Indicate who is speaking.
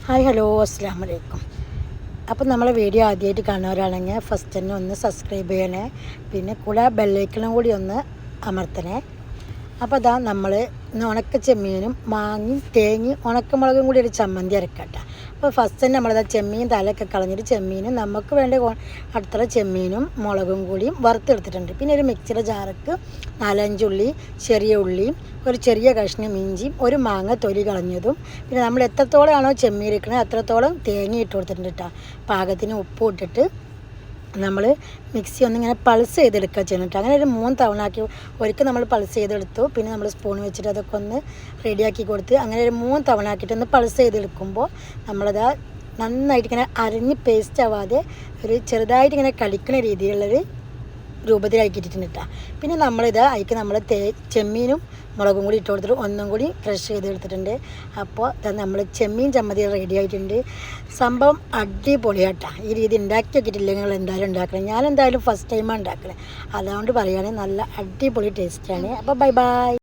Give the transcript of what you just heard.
Speaker 1: Hi hello അസ്സലാമു അലൈക്കും. അപ്പോൾ നമ്മളെ വീഡിയോ ആദ്യമായിട്ട് കാണുന്നവരാണെങ്കിൽ ഫസ്റ്റ് തന്നെ ഒന്ന് സബ്സ്ക്രൈബ് ചെയ്യണേ, പിന്നെ കൂടെ ബെല്ലൈക്കണും കൂടി ഒന്ന് അമർത്തണേ. അപ്പോൾ അതാ നമ്മൾ ഇന്ന് ഉണക്ക ചെമ്മീനും മാങ്ങയും തേങ്ങയും ഉണക്കമുളകും കൂടി ഒരു ചമ്മന്തി അരക്കട്ടെ. അപ്പോൾ ഫസ്റ്റ് തന്നെ നമ്മളത് ചെമ്മീൻ തലയൊക്കെ കളഞ്ഞിട്ട് ചെമ്മീനും നമുക്ക് വേണ്ട അടുത്തുള്ള ചെമ്മീനും മുളകും കൂടിയും വറുത്തെടുത്തിട്ടുണ്ട്. പിന്നെ ഒരു മിക്സിയുടെ ജാറക്ക് 4-5 ഉള്ളി, ചെറിയ ഉള്ളിയും ഒരു ചെറിയ കഷ്ണം ഇഞ്ചിയും ഒരു മാങ്ങ തൊലി കളഞ്ഞതും, പിന്നെ നമ്മൾ എത്രത്തോളമാണോ ചെമ്മീൻ ഇരിക്കണത് അത്രത്തോളം തേങ്ങ ഇട്ട് കൊടുത്തിട്ടുണ്ട് കേട്ടോ. പാകത്തിന് ഉപ്പ് ഇട്ടിട്ട് നമ്മൾ മിക്സി ഒന്നിങ്ങനെ പൾസ് ചെയ്തെടുക്കുക ചെയ്യുന്നുണ്ട്. അങ്ങനെ ഒരു 3 തവണ ആക്കി ഒരിക്കൽ നമ്മൾ പൾസ് ചെയ്തെടുത്തു. പിന്നെ നമ്മൾ സ്പൂൺ വെച്ചിട്ട് അതൊക്കെ ഒന്ന് റെഡിയാക്കി കൊടുത്ത് അങ്ങനെ ഒരു 3 തവണ ആക്കിയിട്ട് ഒന്ന് പൾസ് ചെയ്തെടുക്കുമ്പോൾ നമ്മളത് നന്നായിട്ട് ഇങ്ങനെ അരഞ്ഞ് പേസ്റ്റ് ആവാതെ ഒരു ചെറുതായിട്ട് ഇങ്ങനെ കളിക്കുന്ന രീതിയിലുള്ളൊരു രൂപത്തിലാക്കിയിട്ടുണ്ട് കേട്ടോ. പിന്നെ നമ്മളിത് അതിക്ക് നമ്മൾ ചെമ്മീനും മുളകും കൂടി ഇട്ട് കൊടുത്തിട്ട് ഒന്നും കൂടി ക്രഷ് ചെയ്തെടുത്തിട്ടുണ്ട്. അപ്പോൾ നമ്മൾ ചെമ്മീൻ ചമ്മന്തി റെഡി ആയിട്ടുണ്ട്. സംഭവം അടിപൊളിയാട്ടോ. ഈ രീതി ഉണ്ടാക്കി നോക്കിയിട്ടില്ലെങ്കിൽ നിങ്ങൾ എന്തായാലും ഉണ്ടാക്കണം. ഞാൻ എന്തായാലും ഫസ്റ്റ് ടൈമാണ് ഉണ്ടാക്കണത്, അതുകൊണ്ട് പറയുകയാണെങ്കിൽ നല്ല അടിപൊളി ടേസ്റ്റാണ്. അപ്പോൾ ബൈ ബൈ.